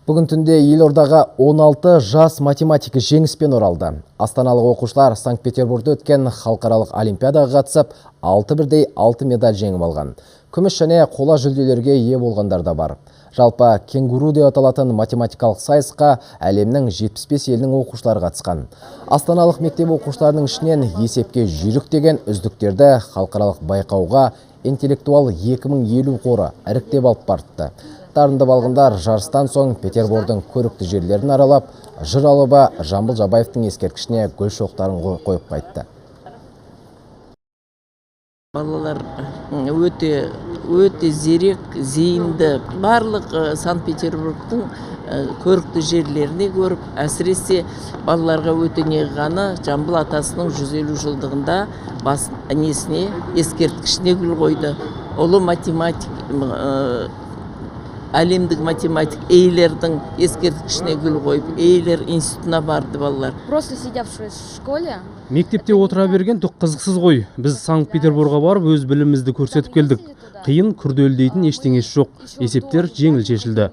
Бүгін түнде елордаға 16 жас математика жеңіспен оралды. Астаналық оқушылар Санкт-Петербургте өткен халықаралық олимпиадаға қатысып, 6 медаль жеңіп алған. Күміс және қола жүлделерге ие болғандар да бар. Жалпы кенгуру деп аталатын математикалық сайысқа әлемнің 75 елінің оқушылары қатысқан. Астаналық мектеп оқушыларының ішінен есепке жүйрік деген үздіктерді халықаралық байқауға интеллектуал 2050 қоры іріктеп алып барды. Дарынды балғындар жарыстан соң Петербордың көрікті жерлерін аралап, жыр алыбы Жамбыл Жабаевтың ескерткішіне гүл шоқтарын қойып қайтты. Балалар өте зерек, зейінді, барлық Санкт-Петербургтың көрікті жерлеріне көріп, әсіресе балаларға өте неғаны Жамбыл атасының 150 жылдығында ескерткішіне гүл қойды. Ұлы математик, әлемдік математик Эйлердің ескерткішіне гүл қойып, Эйлер институтына барды балалар. Просто сидевшие в школе. Мектепте отыра берген түк қызықсыз ғой. Біз Санкт-Петербургға барып өз білімімізді көрсетіп келдік. Қиын, күрделі дейтін ештеңесі жоқ. Есептер жеңіл шешілді.